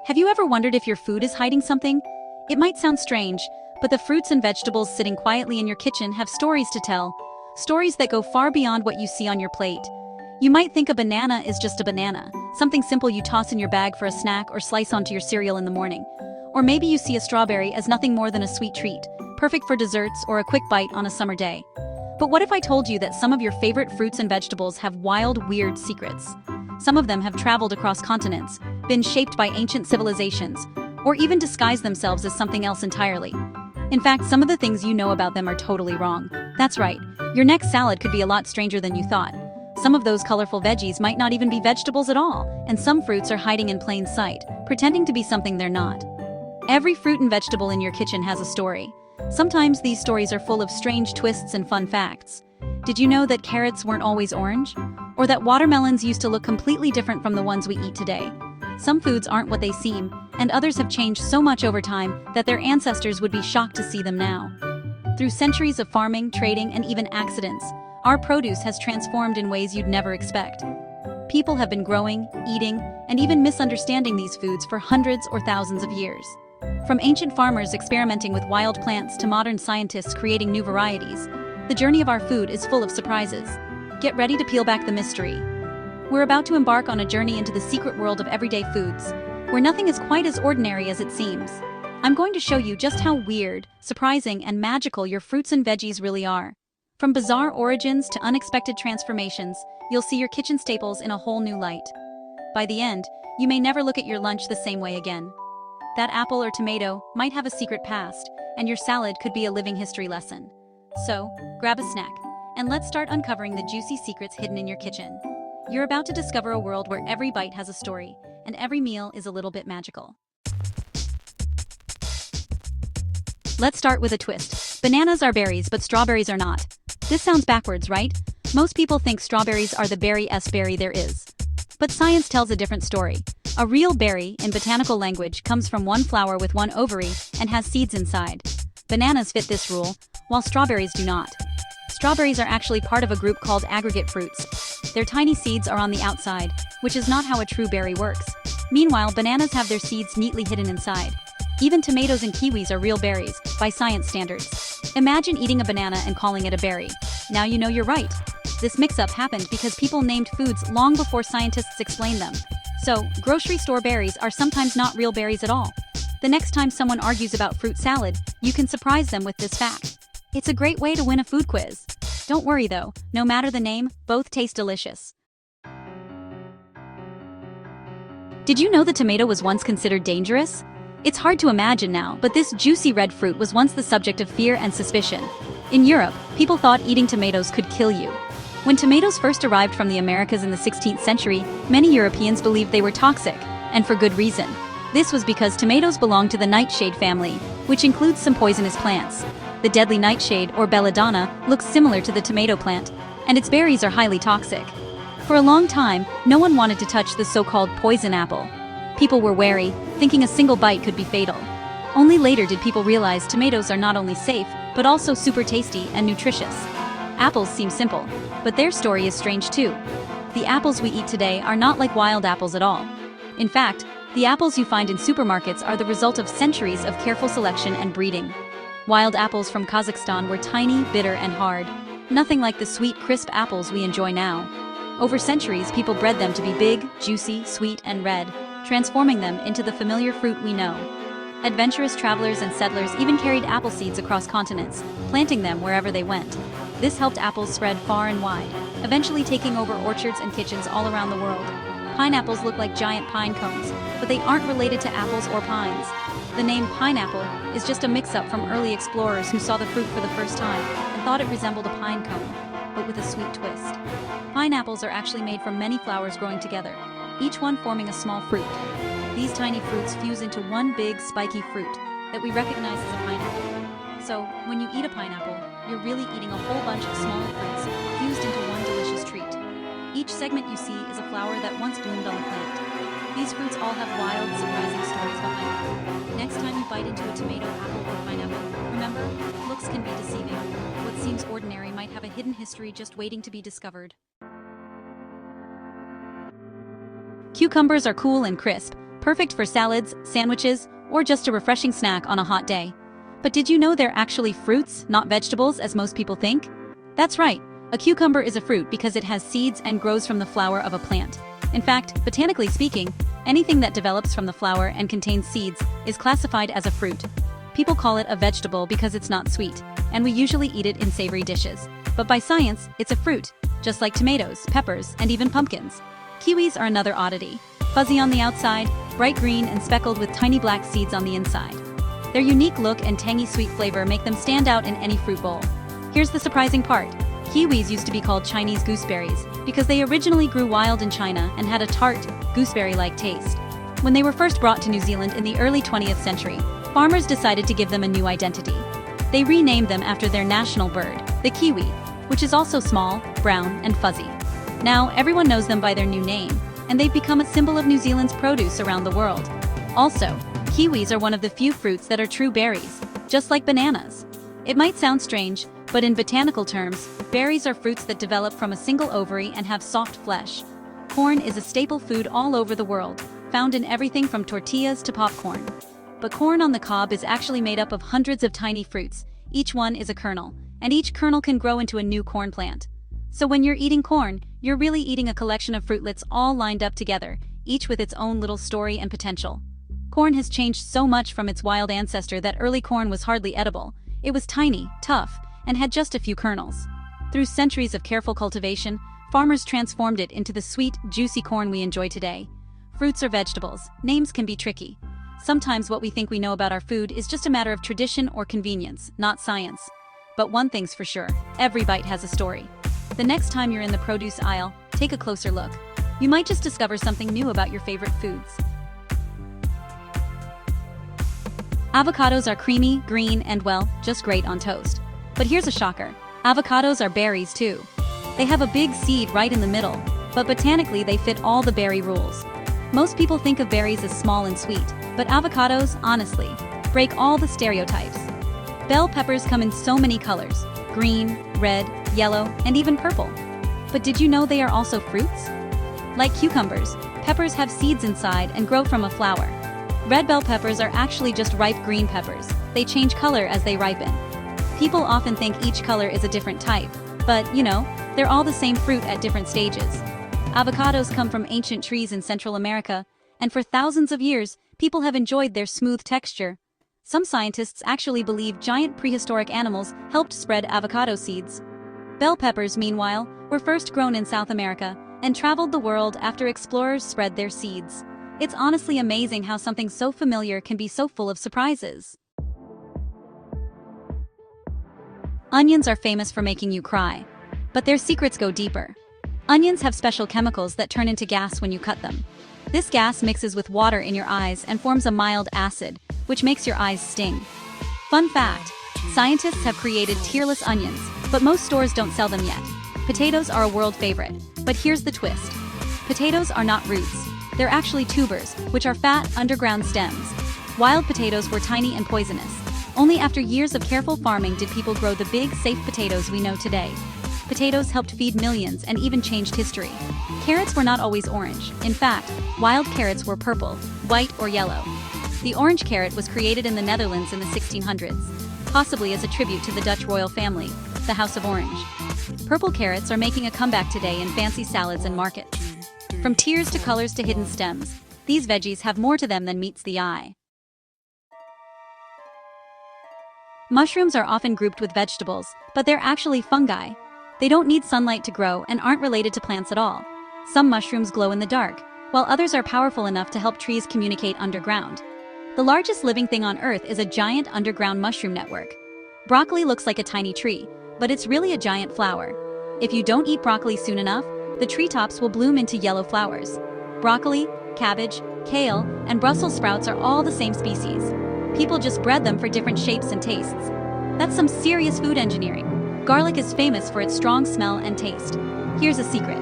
Have you ever wondered if your food is hiding something? It might sound strange, but the fruits and vegetables sitting quietly in your kitchen have stories to tell. Stories that go far beyond what you see on your plate. You might think a banana is just a banana, something simple you toss in your bag for a snack or slice onto your cereal in the morning. Or maybe you see a strawberry as nothing more than a sweet treat, perfect for desserts or a quick bite on a summer day. But what if I told you that some of your favorite fruits and vegetables have wild, weird secrets? Some of them have traveled across continents, been shaped by ancient civilizations, or even disguised themselves as something else entirely. In fact, some of the things you know about them are totally wrong. That's right, your next salad could be a lot stranger than you thought. Some of those colorful veggies might not even be vegetables at all, and some fruits are hiding in plain sight, pretending to be something they're not. Every fruit and vegetable in your kitchen has a story. Sometimes these stories are full of strange twists and fun facts. Did you know that carrots weren't always orange? Or that watermelons used to look completely different from the ones we eat today? Some foods aren't what they seem, and others have changed so much over time that their ancestors would be shocked to see them now. Through centuries of farming, trading, and even accidents, our produce has transformed in ways you'd never expect. People have been growing, eating, and even misunderstanding these foods for hundreds or thousands of years. From ancient farmers experimenting with wild plants to modern scientists creating new varieties, the journey of our food is full of surprises. Get ready to peel back the mystery. We're about to embark on a journey into the secret world of everyday foods, where nothing is quite as ordinary as it seems. I'm going to show you just how weird, surprising, and magical your fruits and veggies really are. From bizarre origins to unexpected transformations, you'll see your kitchen staples in a whole new light. By the end, you may never look at your lunch the same way again. That apple or tomato might have a secret past, and your salad could be a living history lesson. So, grab a snack, and let's start uncovering the juicy secrets hidden in your kitchen. You're about to discover a world where every bite has a story, and every meal is a little bit magical. Let's start with a twist. Bananas are berries, but strawberries are not. This sounds backwards, right? Most people think strawberries are the berry-est berry there is. But science tells a different story. A real berry, in botanical language, comes from one flower with one ovary and has seeds inside. Bananas fit this rule, while strawberries do not. Strawberries are actually part of a group called aggregate fruits. Their tiny seeds are on the outside, which is not how a true berry works. Meanwhile, bananas have their seeds neatly hidden inside. Even tomatoes and kiwis are real berries, by science standards. Imagine eating a banana and calling it a berry. Now you know you're right. This mix-up happened because people named foods long before scientists explained them. So, grocery store berries are sometimes not real berries at all. The next time someone argues about fruit salad, you can surprise them with this fact. It's a great way to win a food quiz. Don't worry though, no matter the name, both taste delicious. Did you know the tomato was once considered dangerous? It's hard to imagine now, but this juicy red fruit was once the subject of fear and suspicion. In Europe, people thought eating tomatoes could kill you. When tomatoes first arrived from the Americas in the 16th century, many Europeans believed they were toxic, and for good reason. This was because tomatoes belong to the nightshade family, which includes some poisonous plants. The deadly nightshade, or belladonna, looks similar to the tomato plant, and its berries are highly toxic. For a long time, no one wanted to touch the so-called poison apple. People were wary, thinking a single bite could be fatal. Only later did people realize tomatoes are not only safe, but also super tasty and nutritious. Apples seem simple, but their story is strange too. The apples we eat today are not like wild apples at all. In fact, the apples you find in supermarkets are the result of centuries of careful selection and breeding. Wild apples from Kazakhstan were tiny, bitter, and hard. Nothing like the sweet, crisp apples we enjoy now. Over centuries, people bred them to be big, juicy, sweet, and red, transforming them into the familiar fruit we know. Adventurous travelers and settlers even carried apple seeds across continents, planting them wherever they went. This helped apples spread far and wide, eventually taking over orchards and kitchens all around the world. Pineapples look like giant pine cones, but they aren't related to apples or pines. The name pineapple is just a mix-up from early explorers who saw the fruit for the first time and thought it resembled a pine cone, but with a sweet twist. Pineapples are actually made from many flowers growing together, each one forming a small fruit. These tiny fruits fuse into one big, spiky fruit that we recognize as a pineapple. So, when you eat a pineapple, you're really eating a whole bunch of small fruits fused into one delicious treat. Each segment you see is a flower that once bloomed on the plant. These fruits all have wild, surprising stories behind them. Next time you bite into a tomato, apple, or pineapple, remember, looks can be deceiving. What seems ordinary might have a hidden history just waiting to be discovered. Cucumbers are cool and crisp, perfect for salads, sandwiches, or just a refreshing snack on a hot day. But did you know they're actually fruits, not vegetables, as most people think? That's right, a cucumber is a fruit because it has seeds and grows from the flower of a plant. In fact, botanically speaking, anything that develops from the flower and contains seeds is classified as a fruit. People call it a vegetable because it's not sweet, and we usually eat it in savory dishes. But by science, it's a fruit, just like tomatoes, peppers, and even pumpkins. Kiwis are another oddity. Fuzzy on the outside, bright green and speckled with tiny black seeds on the inside. Their unique look and tangy sweet flavor make them stand out in any fruit bowl. Here's the surprising part. Kiwis used to be called Chinese gooseberries because they originally grew wild in China and had a tart, gooseberry-like taste. When they were first brought to New Zealand in the early 20th century, farmers decided to give them a new identity. They renamed them after their national bird, the kiwi, which is also small, brown, and fuzzy. Now, everyone knows them by their new name, and they've become a symbol of New Zealand's produce around the world. Also, kiwis are one of the few fruits that are true berries, just like bananas. It might sound strange, but in botanical terms, berries are fruits that develop from a single ovary and have soft flesh. Corn is a staple food all over the world, found in everything from tortillas to popcorn. But corn on the cob is actually made up of hundreds of tiny fruits. Each one is a kernel, and each kernel can grow into a new corn plant. So when you're eating corn, you're really eating a collection of fruitlets all lined up together, each with its own little story and potential. Corn has changed so much from its wild ancestor that early corn was hardly edible. It was tiny, tough, and had just a few kernels. Through centuries of careful cultivation, farmers transformed it into the sweet, juicy corn we enjoy today. Fruits or vegetables, names can be tricky. Sometimes what we think we know about our food is just a matter of tradition or convenience, not science. But one thing's for sure, every bite has a story. The next time you're in the produce aisle, take a closer look. You might just discover something new about your favorite foods. Avocados are creamy, green, and well, just great on toast. But here's a shocker. Avocados are berries too. They have a big seed right in the middle, but botanically they fit all the berry rules. Most people think of berries as small and sweet, but avocados, honestly, break all the stereotypes. Bell peppers come in so many colors: green, red, yellow, and even purple. But did you know they are also fruits? Like cucumbers, peppers have seeds inside and grow from a flower. Red bell peppers are actually just ripe green peppers. They change color as they ripen. People often think each color is a different type, but, they're all the same fruit at different stages. Avocados come from ancient trees in Central America, and for thousands of years, people have enjoyed their smooth texture. Some scientists actually believe giant prehistoric animals helped spread avocado seeds. Bell peppers, meanwhile, were first grown in South America and traveled the world after explorers spread their seeds. It's honestly amazing how something so familiar can be so full of surprises. Onions are famous for making you cry, but their secrets go deeper. Onions have special chemicals that turn into gas when you cut them. This gas mixes with water in your eyes and forms a mild acid, which makes your eyes sting. Fun fact, scientists have created tearless onions, but most stores don't sell them yet. Potatoes are a world favorite, but here's the twist. Potatoes are not roots. They're actually tubers, which are fat, underground stems. Wild potatoes were tiny and poisonous. Only after years of careful farming did people grow the big, safe potatoes we know today. Potatoes helped feed millions and even changed history. Carrots were not always orange. In fact, wild carrots were purple, white, or yellow. The orange carrot was created in the Netherlands in the 1600s, possibly as a tribute to the Dutch royal family, the House of Orange. Purple carrots are making a comeback today in fancy salads and markets. From tears to colors to hidden stems, these veggies have more to them than meets the eye. Mushrooms are often grouped with vegetables, but they're actually fungi. They don't need sunlight to grow and aren't related to plants at all. Some mushrooms glow in the dark, while others are powerful enough to help trees communicate underground. The largest living thing on Earth is a giant underground mushroom network. Broccoli looks like a tiny tree, but it's really a giant flower. If you don't eat broccoli soon enough, the treetops will bloom into yellow flowers. Broccoli, cabbage, kale, and Brussels sprouts are all the same species. People just bred them for different shapes and tastes. That's some serious food engineering. Garlic is famous for its strong smell and taste. Here's a secret.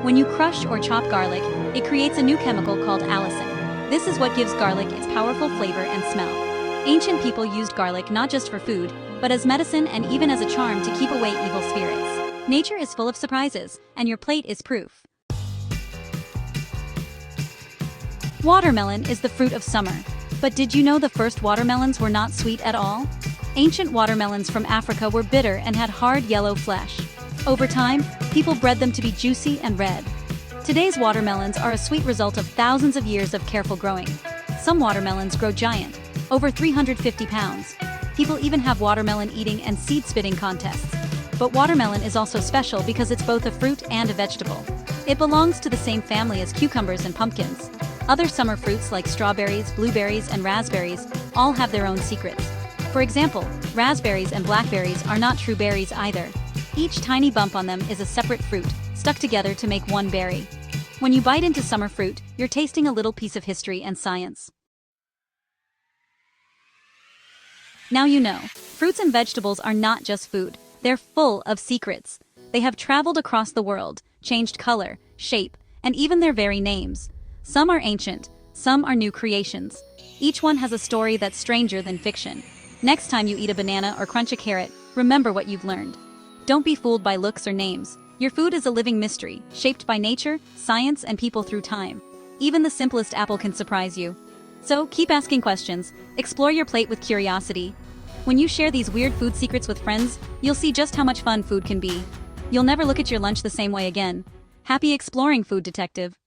When you crush or chop garlic, it creates a new chemical called allicin. This is what gives garlic its powerful flavor and smell. Ancient people used garlic not just for food, but as medicine and even as a charm to keep away evil spirits. Nature is full of surprises, and your plate is proof. Watermelon is the fruit of summer. But did you know the first watermelons were not sweet at all? Ancient watermelons from Africa were bitter and had hard yellow flesh. Over time, people bred them to be juicy and red. Today's watermelons are a sweet result of thousands of years of careful growing. Some watermelons grow giant, over 350 pounds. People even have watermelon eating and seed spitting contests. But watermelon is also special because it's both a fruit and a vegetable. It belongs to the same family as cucumbers and pumpkins. Other summer fruits like strawberries, blueberries, and raspberries all have their own secrets. For example, raspberries and blackberries are not true berries either. Each tiny bump on them is a separate fruit, stuck together to make one berry. When you bite into summer fruit, you're tasting a little piece of history and science. Now you know, fruits and vegetables are not just food. They're full of secrets. They have traveled across the world, changed color, shape, and even their very names. Some are ancient, some are new creations. Each one has a story that's stranger than fiction. Next time you eat a banana or crunch a carrot, remember what you've learned. Don't be fooled by looks or names. Your food is a living mystery, shaped by nature, science, and people through time. Even the simplest apple can surprise you. So keep asking questions, explore your plate with curiosity. When you share these weird food secrets with friends, you'll see just how much fun food can be. You'll never look at your lunch the same way again. Happy exploring, food detective.